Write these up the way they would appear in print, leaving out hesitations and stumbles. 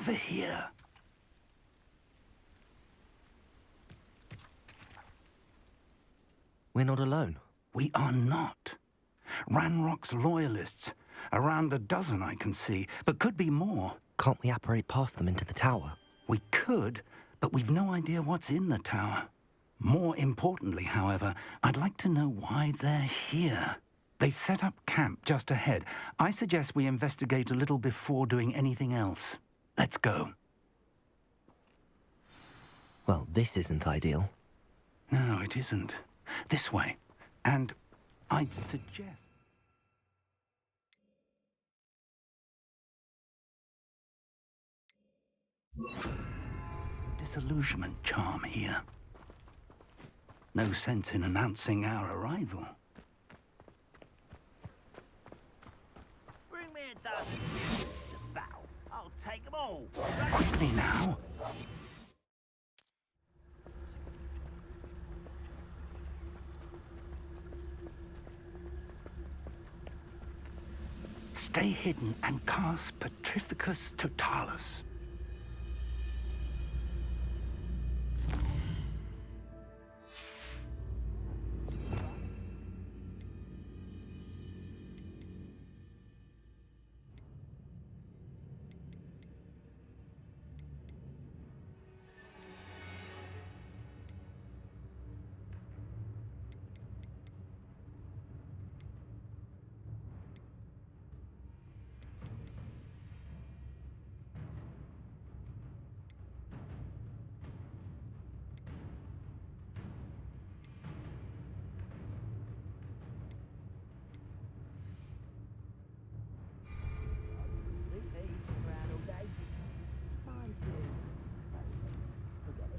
over here. We're not alone. We are not. Ranrock's loyalists. Around a dozen I can see, but could be more. Can't we apparate past them into the tower? We could, but we've no idea what's in the tower. More importantly, however, I'd like to know why they're here. They've set up camp just ahead. I suggest we investigate a little before doing anything else. Let's go. Well, this isn't ideal. No, it isn't. This way. And I'd suggest... disillusionment charm here. No sense in announcing our arrival. Bring me a dozen to battle. I'll take them all. Quickly now. Stay hidden and cast Petrificus Totalis.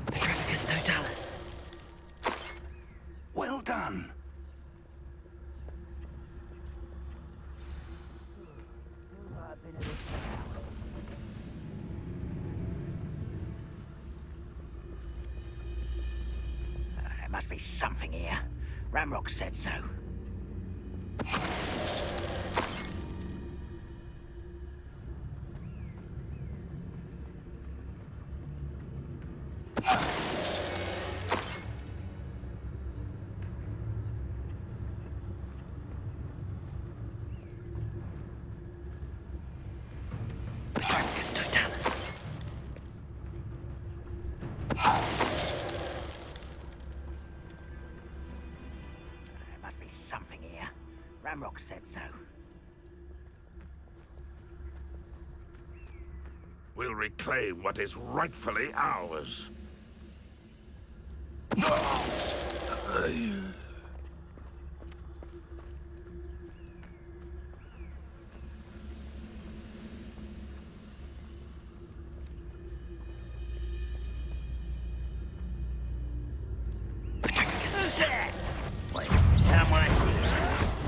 Petrificus Totalis. Well done. There must be something here. Ramrock said so. Petrificus Totalis. There must be something here. Ramrock said so. We'll reclaim what is rightfully ours. Petrificus Totalis. Wait, someone...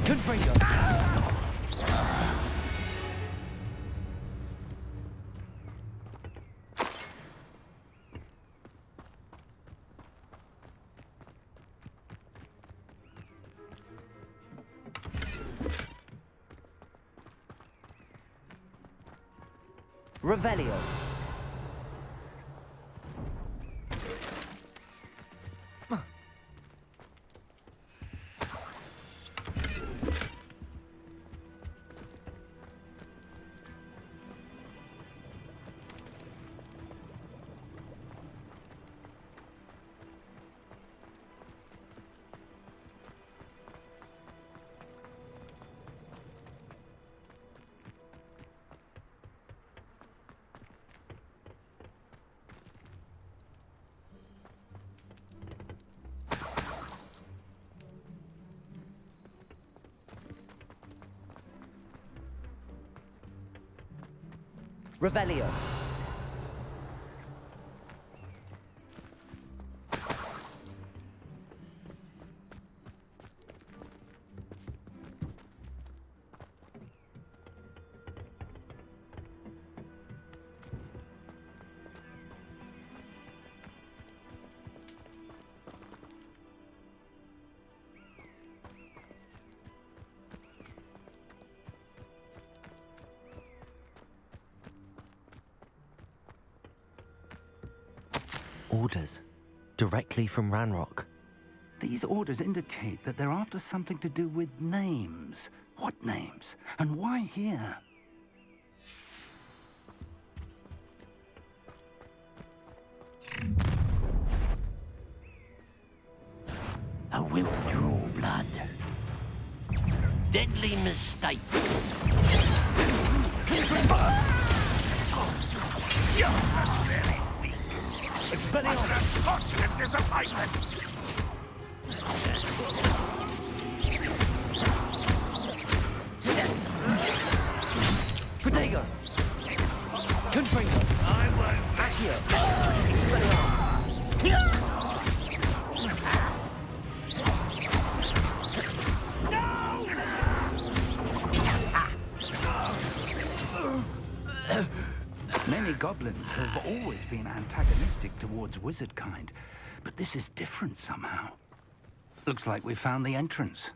Confringo. Revelio. Revelio. Orders. Directly from Ranrock. These orders indicate that they're after something to do with names. What names? And why here? A will draw blood. Deadly mistake. You're very weak. Expelliarmus! Constant disappointment. Protego! Confringo! I won't. Accio! Expelliarmus! Many goblins have always been antagonistic towards wizard kind, but this is different somehow. Looks like we found the entrance.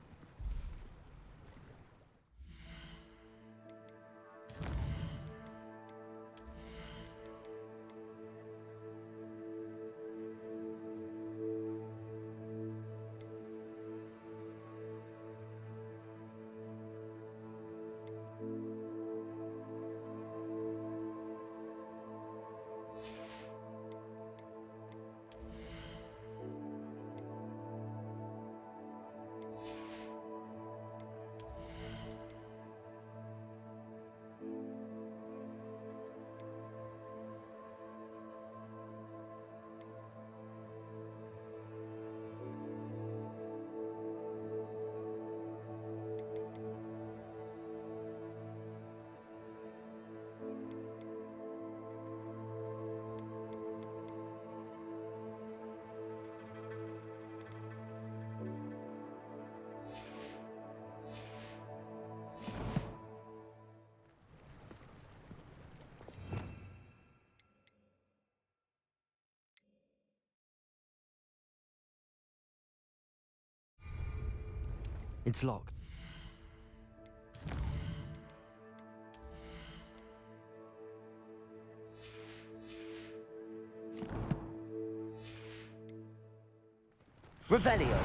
It's locked. Revelio!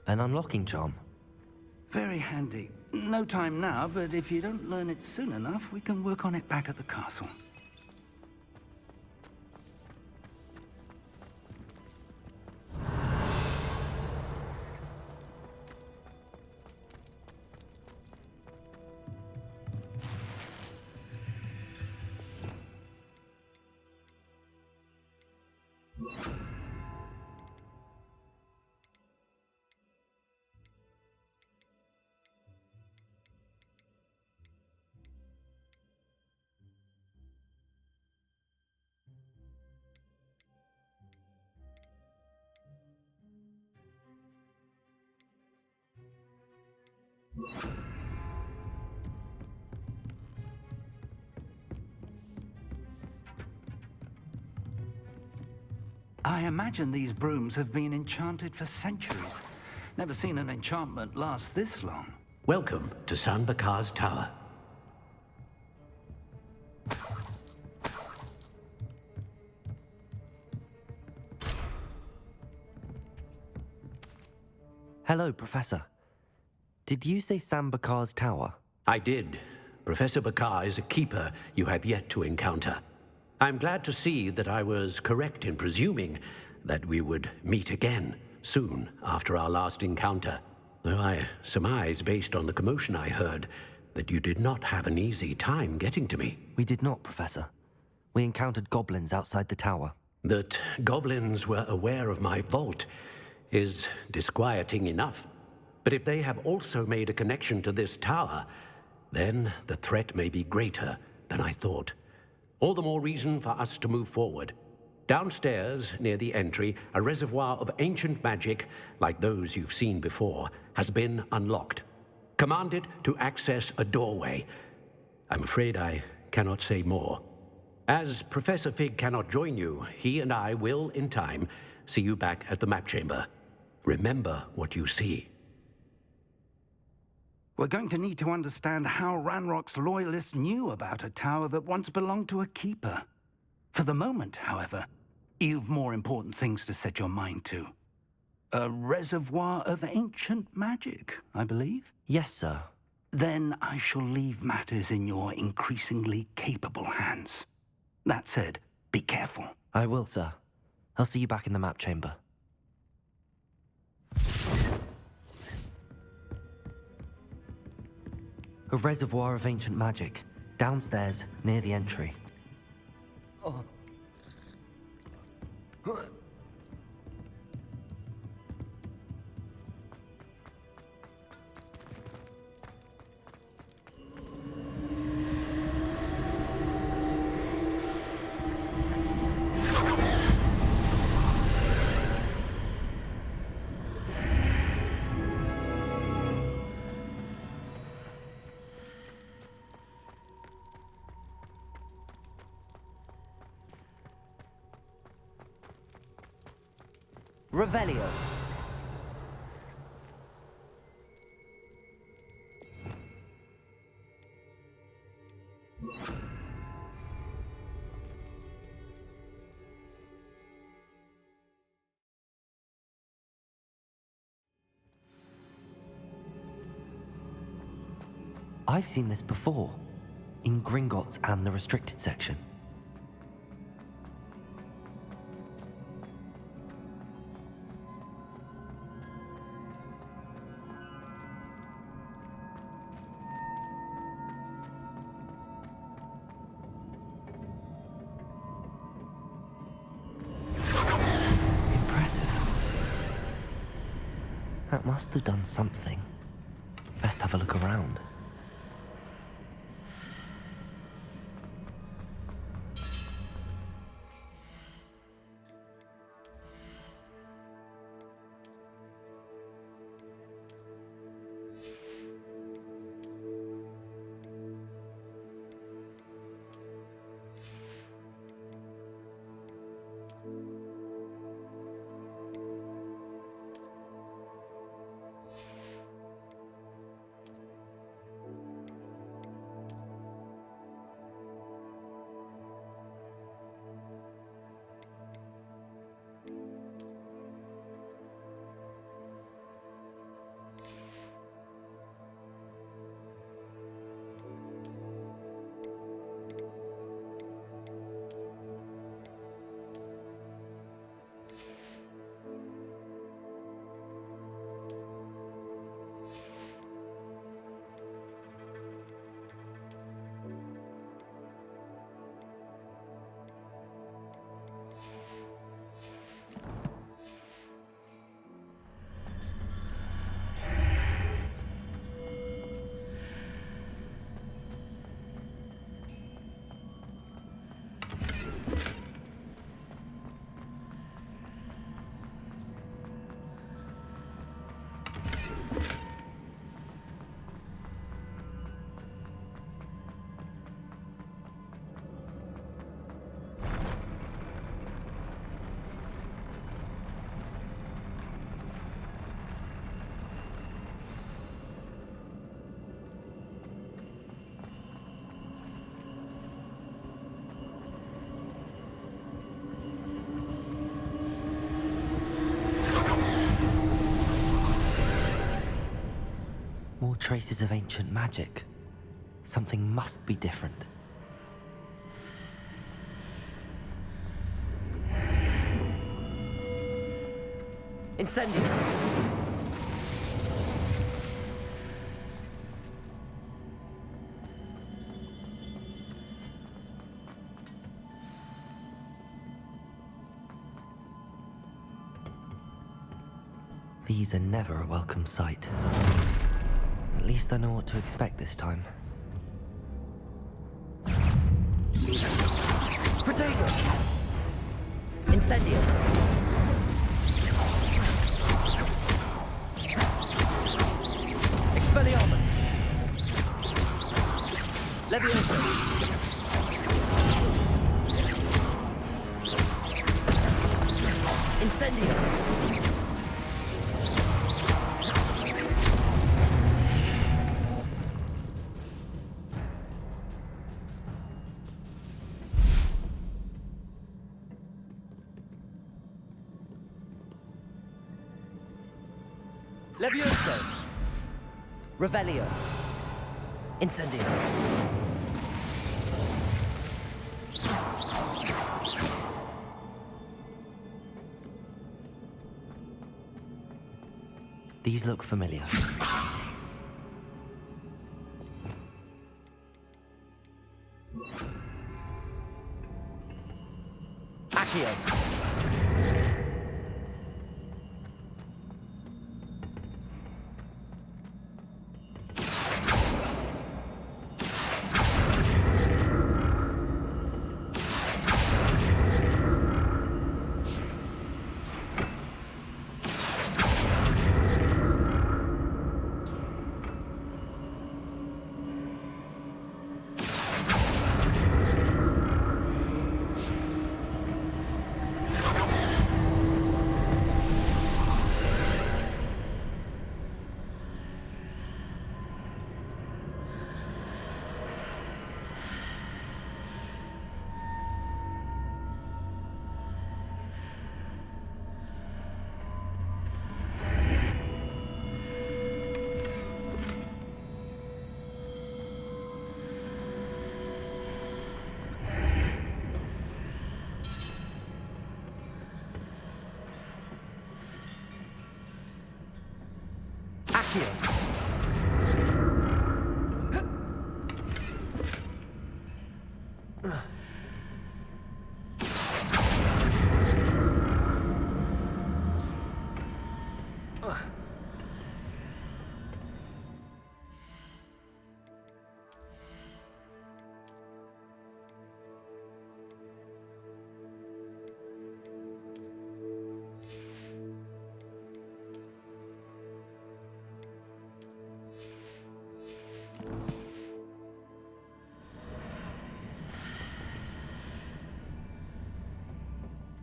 An unlocking charm. Very handy. No time now, but if you don't learn it soon enough, we can work on it back at the castle. I imagine these brooms have been enchanted for centuries. Never seen an enchantment last this long. Welcome to San Bakar's Tower. Hello, Professor. Did you say Sam Bakar's tower? I did. Professor Bakar is a keeper you have yet to encounter. I'm glad to see that I was correct in presuming that we would meet again soon after our last encounter. Though I surmise, based on the commotion I heard, that you did not have an easy time getting to me. We did not, Professor. We encountered goblins outside the tower. That goblins were aware of my vault is disquieting enough. But if they have also made a connection to this tower, then the threat may be greater than I thought. All the more reason for us to move forward. Downstairs, near the entry, a reservoir of ancient magic, like those you've seen before, has been unlocked. Command it to access a doorway. I'm afraid I cannot say more. As Professor Fig cannot join you, he and I will, in time, see you back at the map chamber. Remember what you see. We're going to need to understand how Ranrock's loyalists knew about a tower that once belonged to a keeper. For the moment, however, you've more important things to set your mind to. A reservoir of ancient magic, I believe? Yes, sir. Then I shall leave matters in your increasingly capable hands. That said, be careful. I will, sir. I'll see you back in the map chamber. A reservoir of ancient magic, downstairs near the entry. Revelio. I've seen this before, in Gringotts and the restricted section. That must have done something. Best have a look around. More traces of ancient magic. Something must be different. Incendio! These are never a welcome sight. At least I know what to expect this time. Protego! Incendio! Expelliarmus! Levioso! Incendio! Levioso! Revelio! Incendio! These look familiar. Accio! Accio!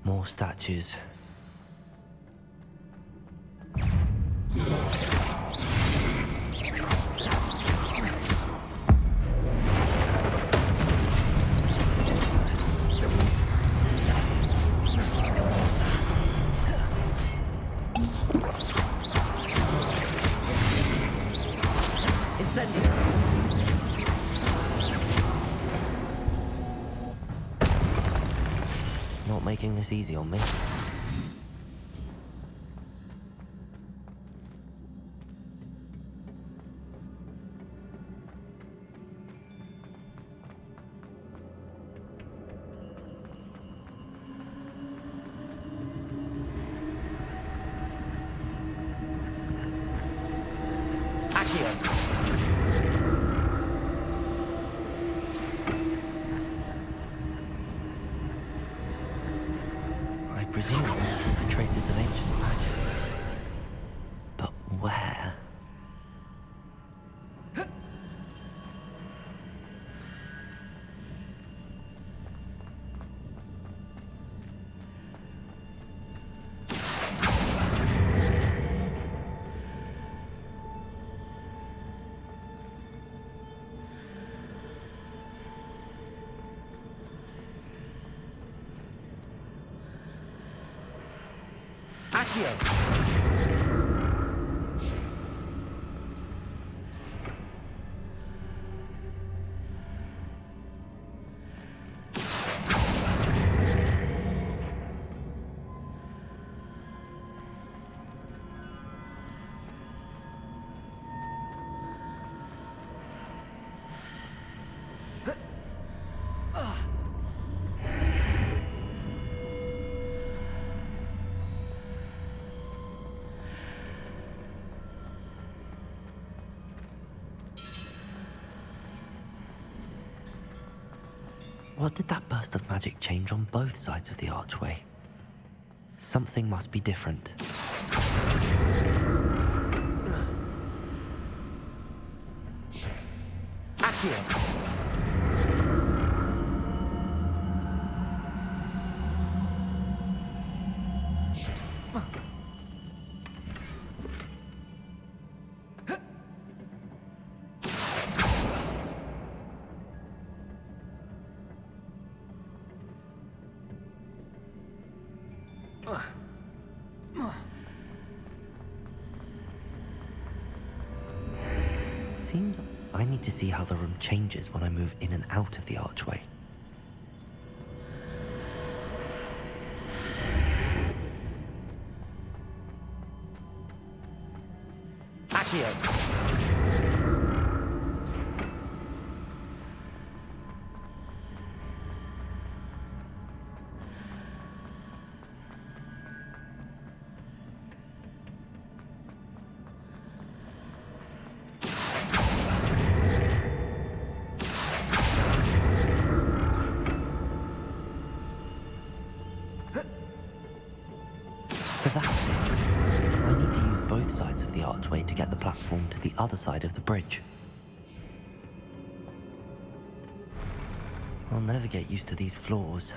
More statues. Incendio! Not making this easy on me. Accio! I presume I'm looking for traces of ancient magic. But where? Accio! What did that burst of magic change on both sides of the archway? Something must be different. Accio! Seems I need to see how the room changes when I move in and out of the archway. Accio! So that's it. I need to use both sides of the archway to get the platform to the other side of the bridge. I'll never get used to these floors.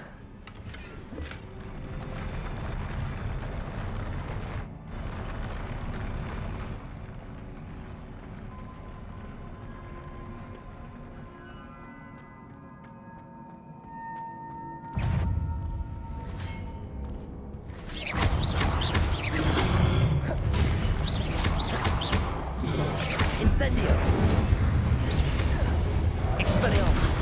Incendio! Expelliarmus!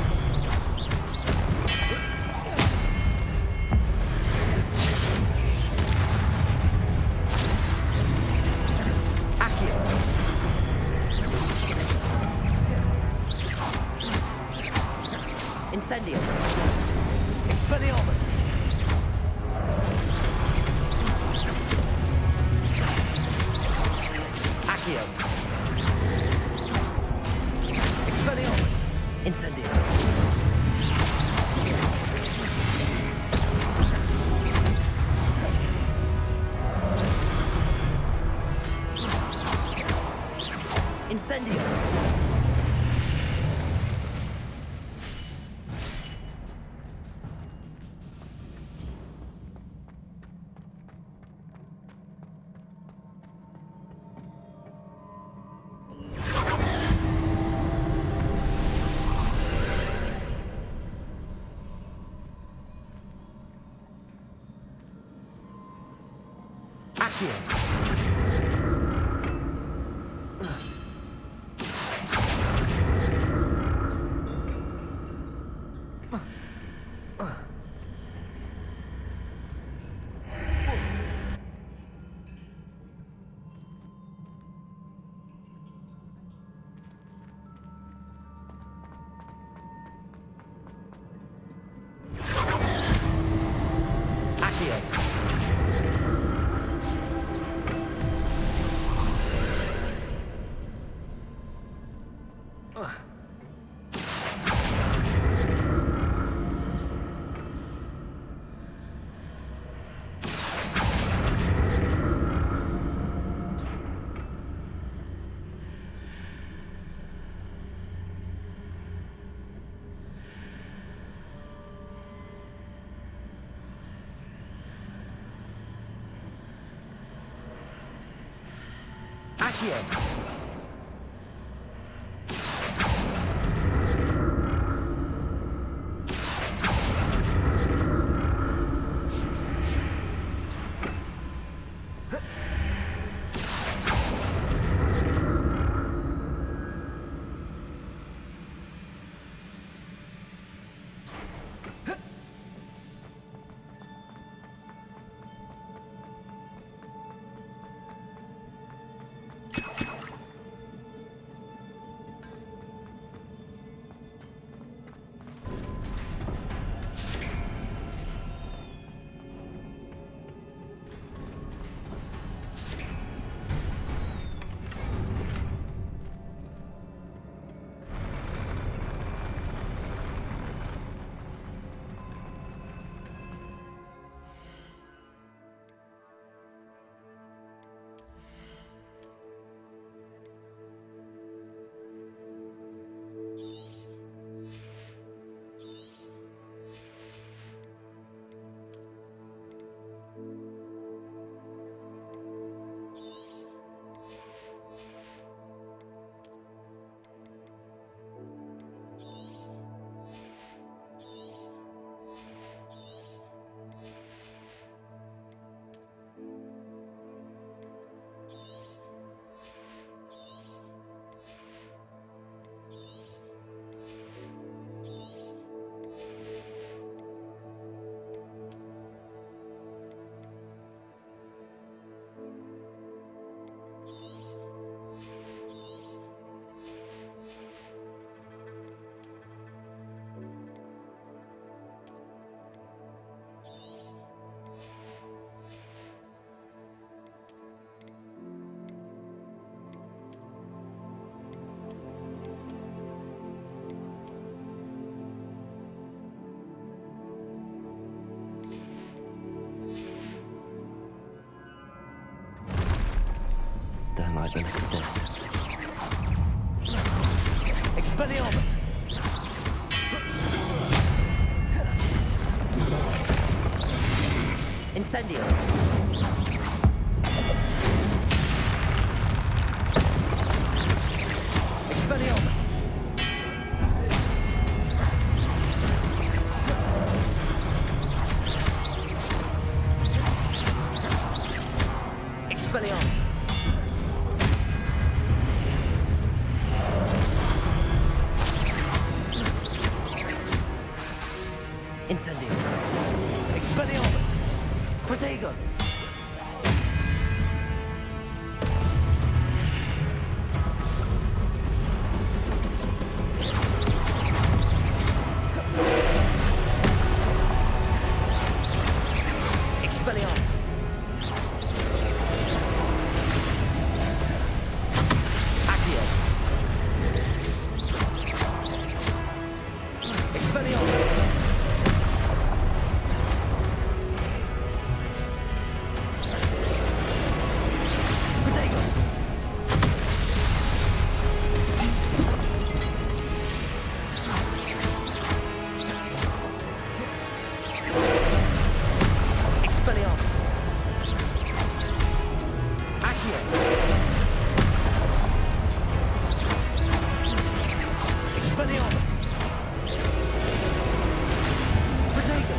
Accio! Incendio! Expelliarmus! Accio! Expelliarmus! Incendio! Incendio! Accio! Accio! Accio! like the look of this. Expelliarmus! Incendio! Expelliarmus! Expelliarmus! Incendio! Expelliarmus! Protego! Expelliarmus! Accio! Expelliarmus! Protego! Expelliarmus! Accio! Expelliarmus! Protego!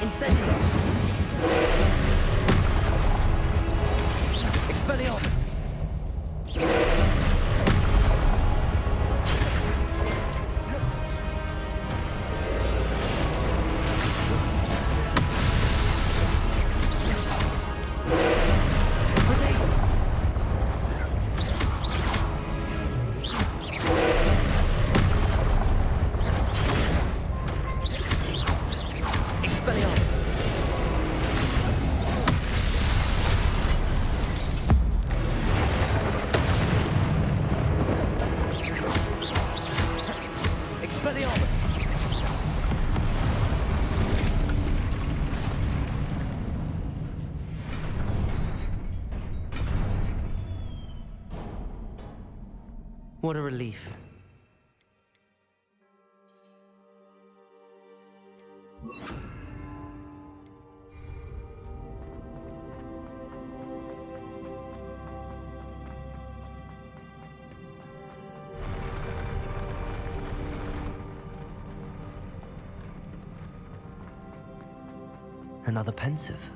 Incendio! Expelliarmus! Protego! Expelliarmus! Expelliarmus! What a relief. Another pensive.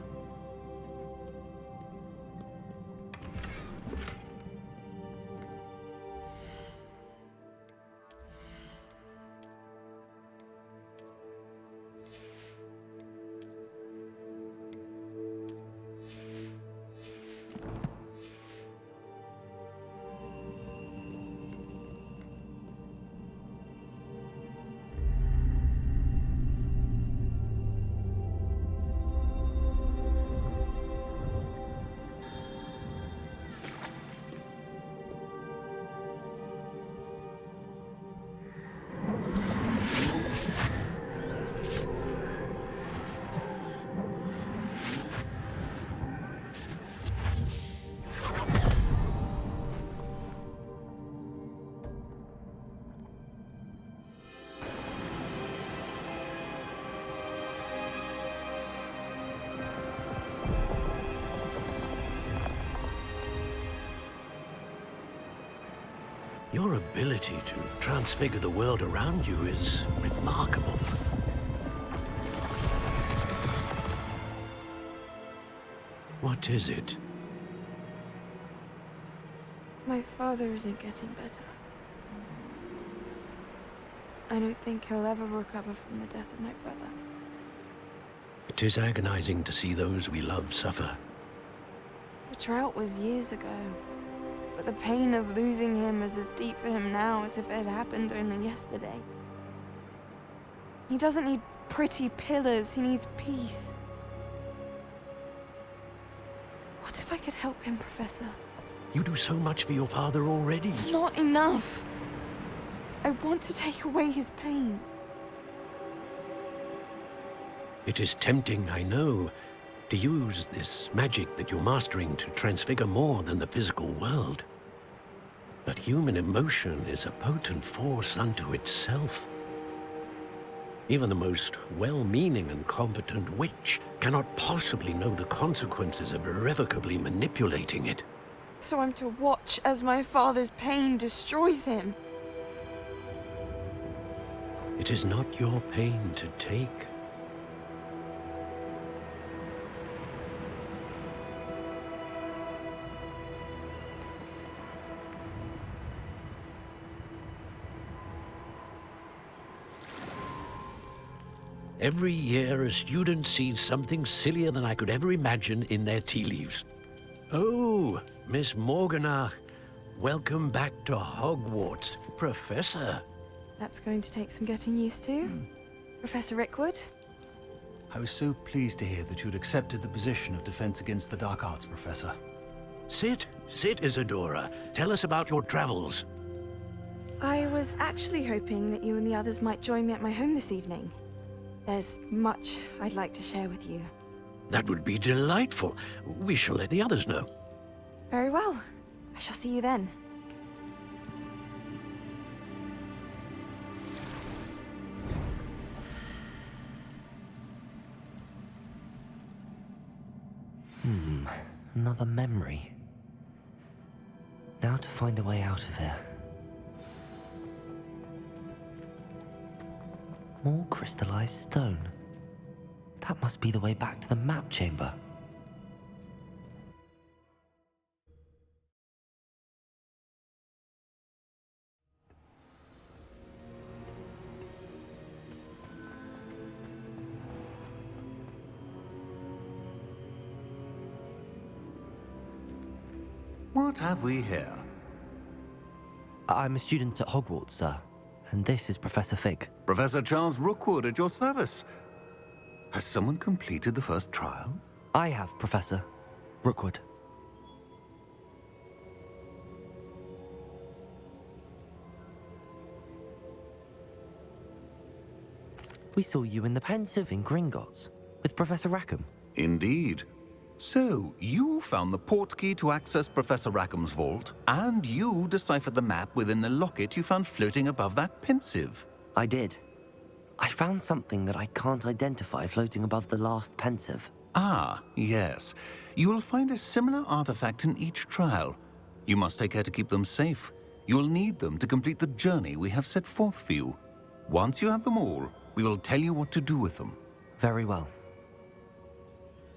Your ability to transfigure the world around you is remarkable. What is it? My father isn't getting better. I don't think he'll ever recover from the death of my brother. It is agonizing to see those we love suffer. The drought was years ago, but the pain of losing him is as deep for him now as if it had happened only yesterday. He doesn't need pretty pillars, he needs peace. What if I could help him, Professor? You do so much for your father already. It's not enough. I want to take away his pain. It is tempting, I know, to use this magic that you're mastering to transfigure more than the physical world. But human emotion is a potent force unto itself. Even the most well-meaning and competent witch cannot possibly know the consequences of irrevocably manipulating it. So I'm to watch as my father's pain destroys him. It is not your pain to take. Every year, a student sees something sillier than I could ever imagine in their tea leaves. Oh, Miss Morganach, welcome back to Hogwarts, Professor. That's going to take some getting used to. Professor Rickwood? I was so pleased to hear that you'd accepted the position of Defense Against the Dark Arts, Professor. Sit, Isadora. Tell us about your travels. I was actually hoping that you and the others might join me at my home this evening. There's much I'd like to share with you. That would be delightful. We shall let the others know. Very well. I shall see you then. Another memory. Now to find a way out of here. More crystallized stone. That must be the way back to the map chamber. What have we here? I'm a student at Hogwarts, sir. And this is Professor Fig. Professor Charles Rookwood at your service. Has someone completed the first trial? I have, Professor Rookwood. We saw you in the Pensive in Gringotts with Professor Rackham. Indeed. So, you found the portkey to access Professor Rackham's vault, and you deciphered the map within the locket you found floating above that Pensive. I did. I found something that I can't identify floating above the last Pensive. Ah, yes. You will find a similar artifact in each trial. You must take care to keep them safe. You will need them to complete the journey we have set forth for you. Once you have them all, we will tell you what to do with them. Very well.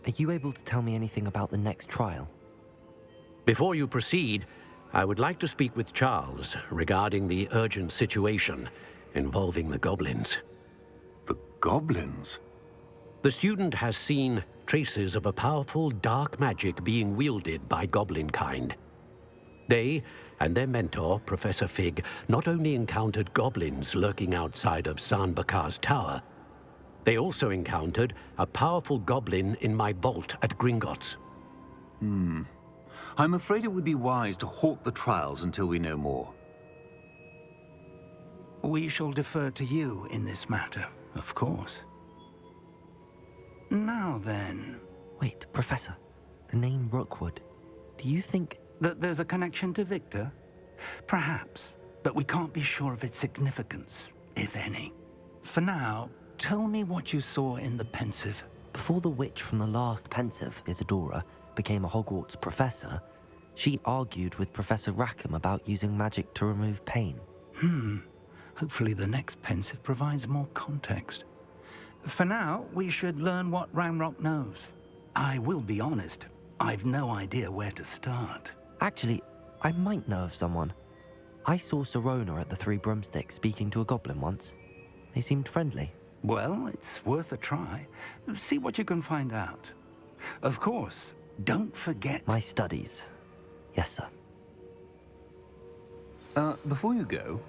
Are you able to tell me anything about the next trial? Before you proceed, I would like to speak with Charles regarding the urgent situation involving the goblins. The goblins? The student has seen traces of a powerful dark magic being wielded by goblin kind. They and their mentor, Professor Fig, not only encountered goblins lurking outside of San Bakar's tower, they also encountered a powerful goblin in my vault at Gringotts. I'm afraid it would be wise to halt the trials until we know more. We shall defer to you in this matter, of course. Now then... Wait, Professor. The name Rookwood. Do you think... that there's a connection to Victor? Perhaps, but we can't be sure of its significance, if any. For now, tell me what you saw in the Pensive. Before the witch from the last Pensive, Isadora, became a Hogwarts professor, she argued with Professor Rackham about using magic to remove pain. Hopefully the next Pensive provides more context. For now, we should learn what Ramrock knows. I will be honest, I've no idea where to start. Actually, I might know of someone. I saw Serona at the Three Broomsticks speaking to a goblin once. They seemed friendly. Well, it's worth a try. See what you can find out. Of course, don't forget... My studies. Yes, sir. Before you go...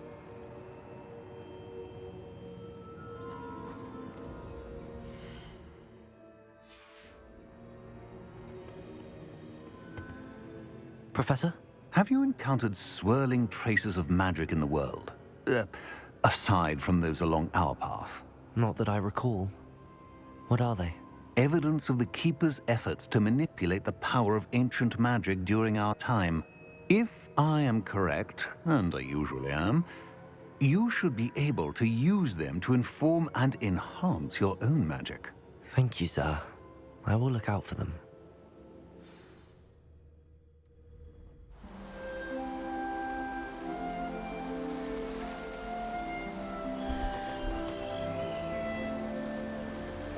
Professor? Have you encountered swirling traces of magic in the world? Aside from those along our path? Not that I recall. What are they? evidence of the Keeper's efforts to manipulate the power of ancient magic during our time. If I am correct, and I usually am, you should be able to use them to inform and enhance your own magic. Thank you, sir. I will look out for them.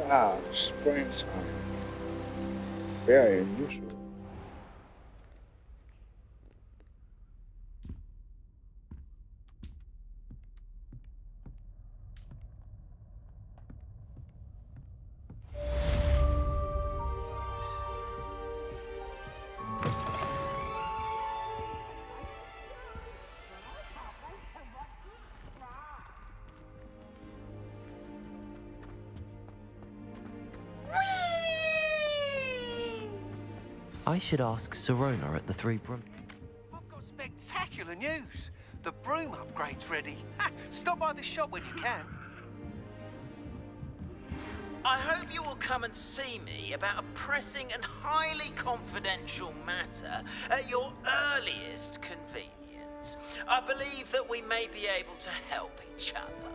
Wow, springtime. Very unusual. I should ask Serona at the Three Broom. I've got spectacular news. The broom upgrade's ready. Ha, stop by the shop when you can. I hope you will come and see me about a pressing and highly confidential matter at your earliest convenience. I believe that we may be able to help each other.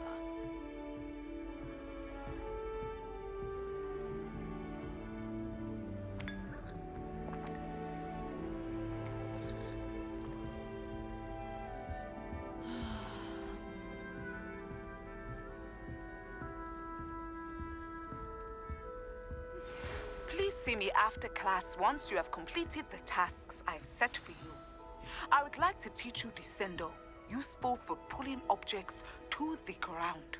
Please see me after class once you have completed the tasks I've set for you. I would like to teach you Descendo, useful for pulling objects to the ground.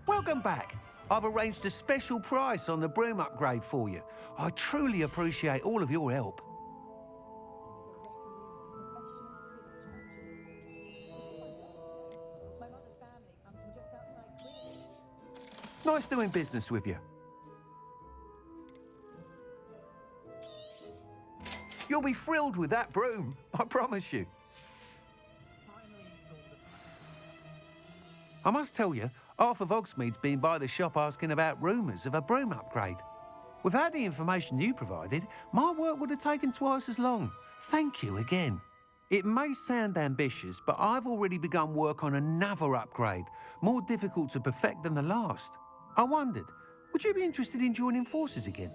Welcome back. I've arranged a special price on the broom upgrade for you. I truly appreciate all of your help. Nice doing business with you. You'll be thrilled with that broom, I promise you. I must tell you, half of Hogsmeade's been by the shop asking about rumours of a broom upgrade. Without the information you provided, my work would have taken twice as long. Thank you again. It may sound ambitious, but I've already begun work on another upgrade, more difficult to perfect than the last. I wondered, would you be interested in joining forces again?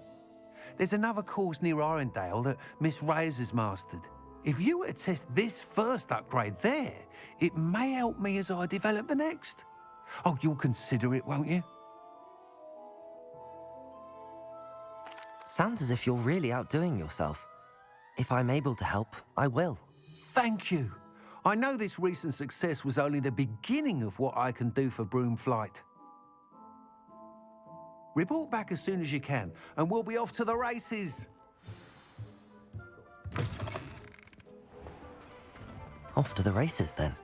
There's another course near Arendelle that Miss Reyes has mastered. If you were to test this first upgrade there, it may help me as I develop the next. Oh, you'll consider it, won't you? Sounds as if you're really outdoing yourself. If I'm able to help, I will. Thank you. I know this recent success was only the beginning of what I can do for Broomflight. Report back as soon as you can, and we'll be off to the races. Off to the races, then.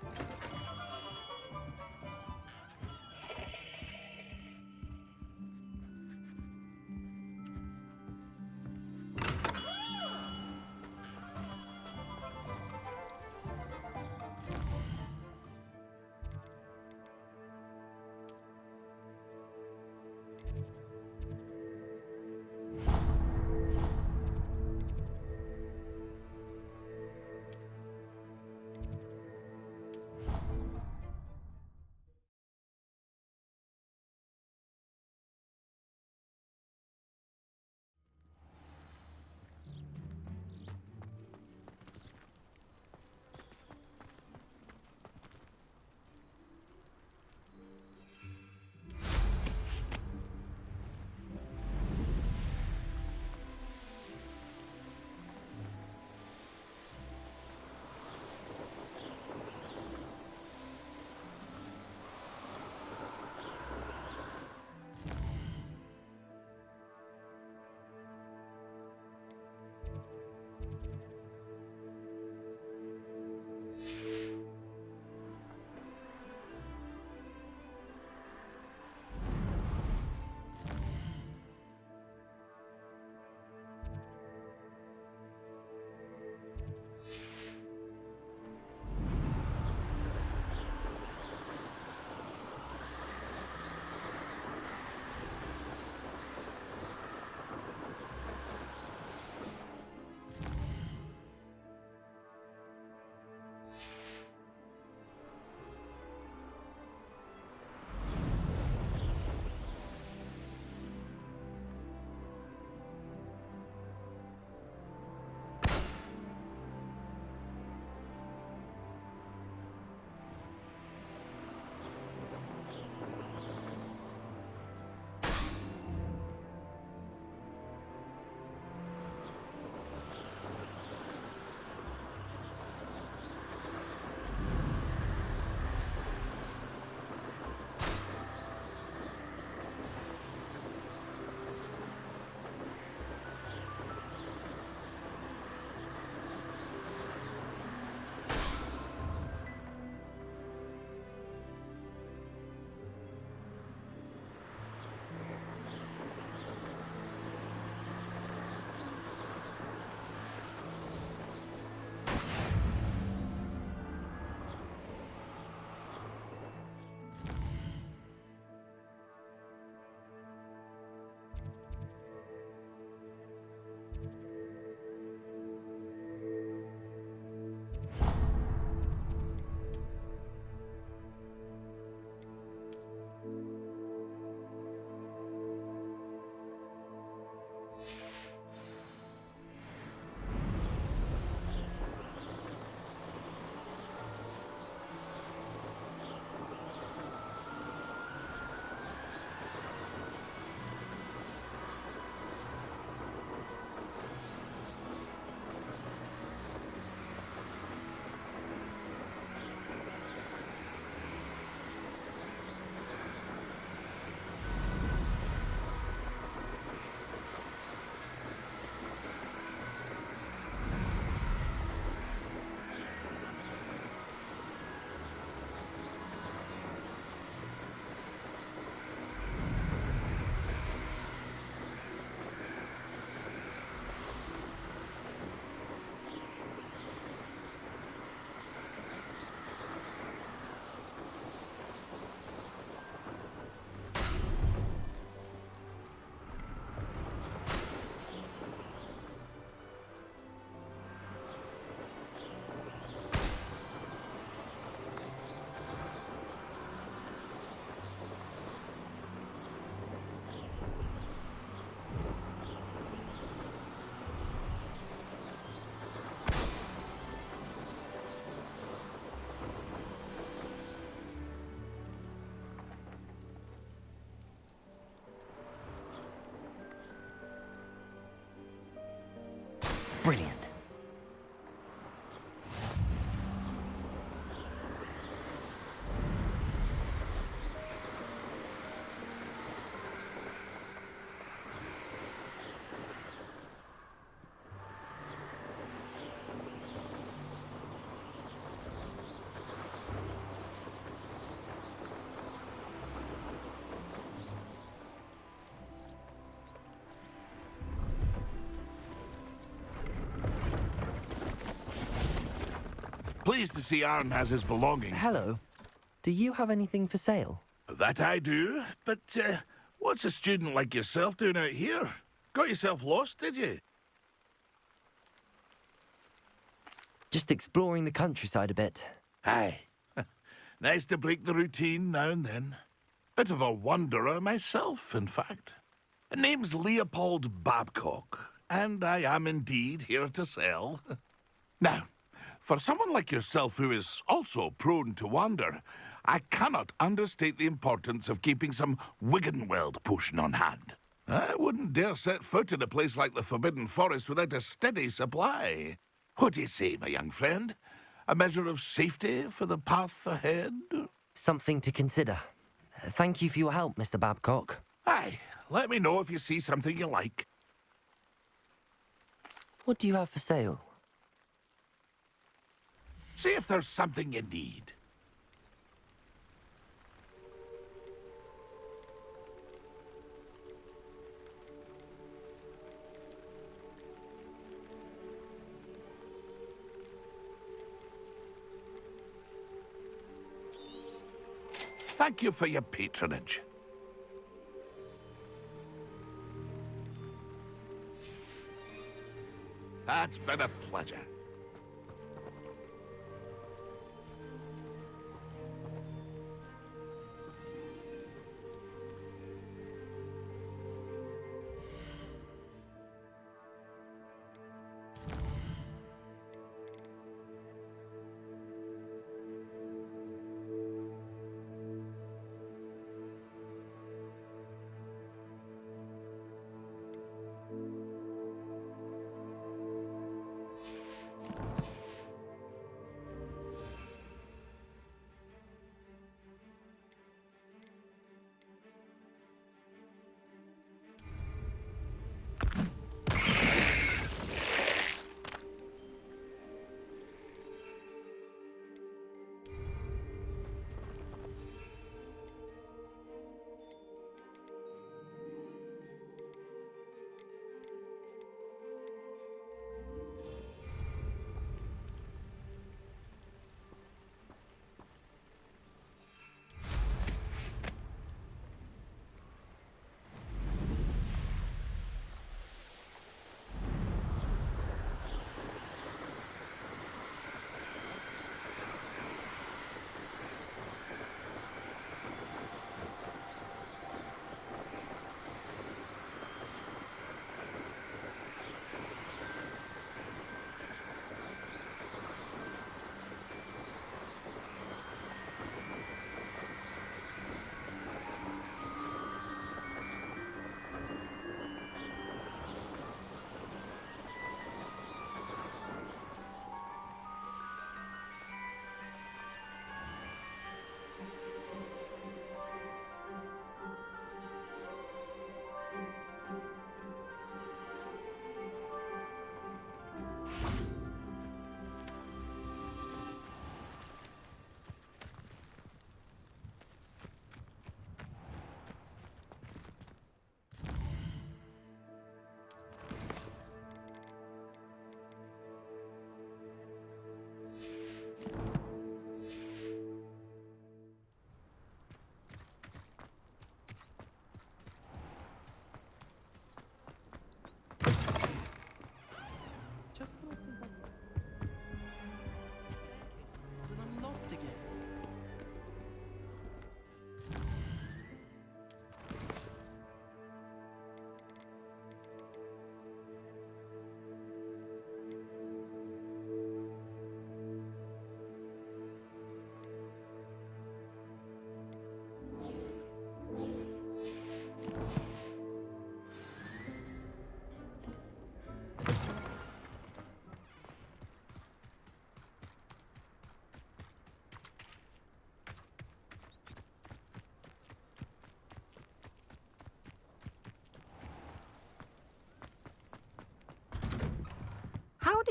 Brilliant. Pleased to see Aaron has his belongings. Hello. Do you have anything for sale? That I do, but what's a student like yourself doing out here? Got yourself lost, did you? Just exploring the countryside a bit. Aye. Nice to break the routine now and then. Bit of a wanderer myself, in fact. Name's Leopold Babcock, and I am indeed here to sell. Now, for someone like yourself who is also prone to wander, I cannot understate the importance of keeping some Wiggenweld potion on hand. I wouldn't dare set foot in a place like the Forbidden Forest without a steady supply. What do you say, my young friend? A measure of safety for the path ahead? Something to consider. Thank you for your help, Mr. Babcock. Aye, let me know if you see something you like. What do you have for sale? See if there's something you need. Thank you for your patronage. That's been a pleasure.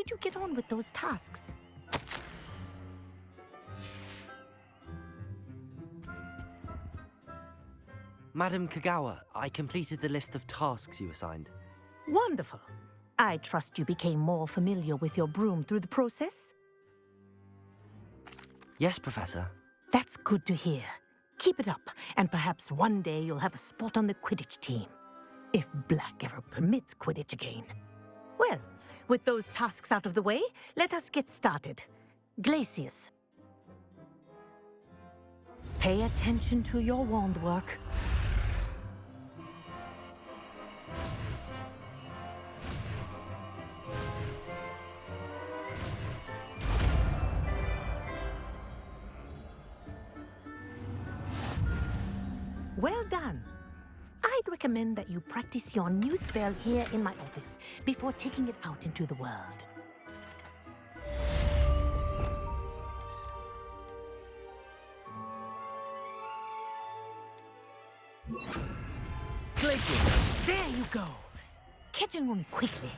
did you get on with those tasks? Madam Kagawa, I completed the list of tasks you assigned. Wonderful. I trust you became more familiar with your broom through the process? Yes, Professor. That's good to hear. Keep it up, and perhaps one day you'll have a spot on the Quidditch team. If Black ever permits Quidditch again. Well, with those tasks out of the way, let us get started. Glacius. Pay attention to your wand work. Well done. I'd recommend that you practice your new spell here in my office before taking it out into the world. Glacius! There you go. Catching on quickly.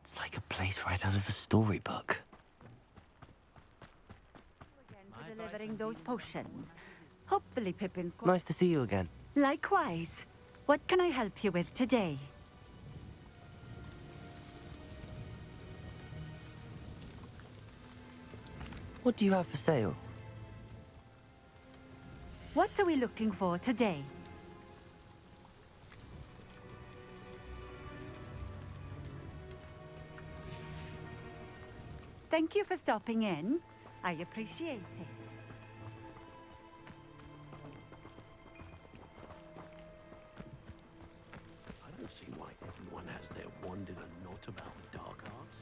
It's like a place right out of a storybook. For delivering those potions. Hopefully Pippin's quite... Nice to see you again. Likewise. What can I help you with today? What do you have for sale? What are we looking for today? Thank you for stopping in. I appreciate it. I don't see why everyone has their wand in a knot about the dark arts.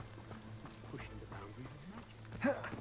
Pushing the boundaries of magic.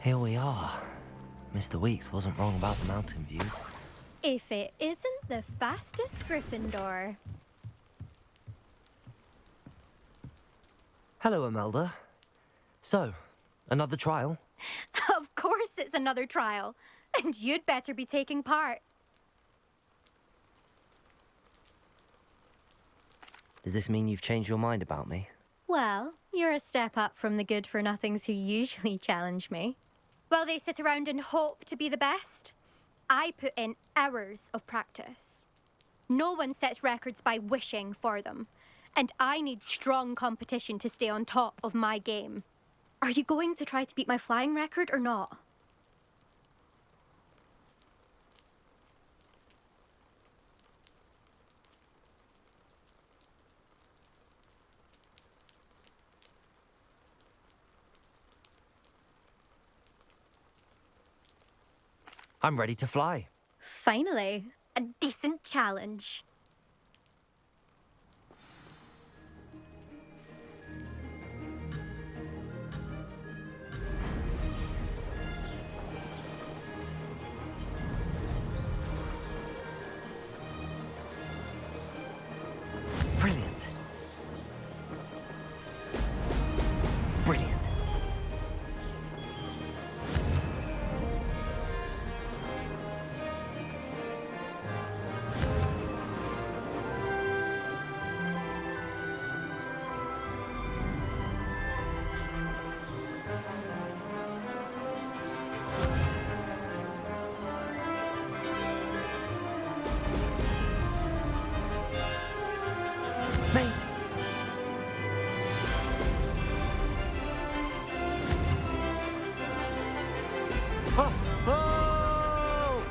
Here we are. Mr. Weeks wasn't wrong about the mountain views. If it isn't the fastest Gryffindor. Hello, Imelda. So, another trial? Of course it's another trial. And you'd better be taking part. Does this mean you've changed your mind about me? Well, you're a step up from the good-for-nothings who usually challenge me. While they sit around and hope to be the best, I put in hours of practice. No one sets records by wishing for them. And I need strong competition to stay on top of my game. Are you going to try to beat my flying record or not? I'm ready to fly. Finally, a decent challenge. Brilliant. Brilliant. Made it. Oh! Oh!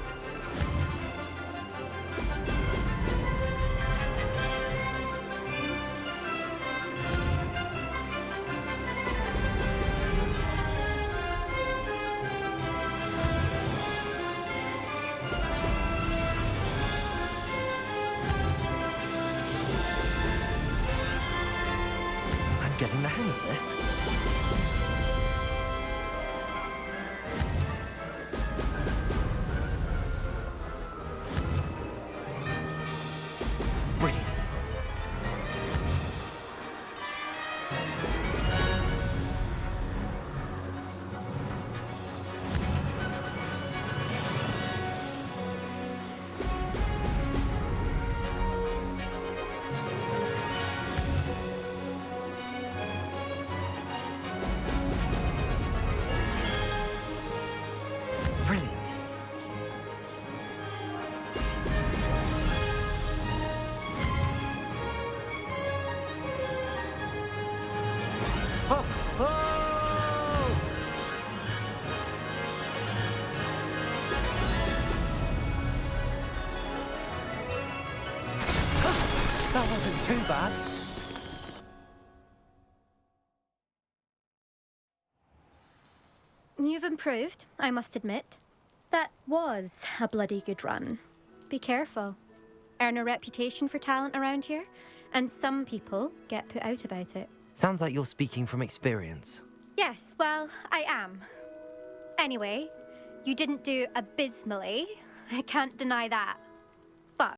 I'm getting the hang of this. Brilliant. Brilliant. Oh! Oh! That wasn't too bad. You've improved, I must admit. That was a bloody good run. Be careful. Earn a reputation for talent around here, and some people get put out about it. Sounds like you're speaking from experience. Yes, well, I am. Anyway, you didn't do abysmally. I can't deny that.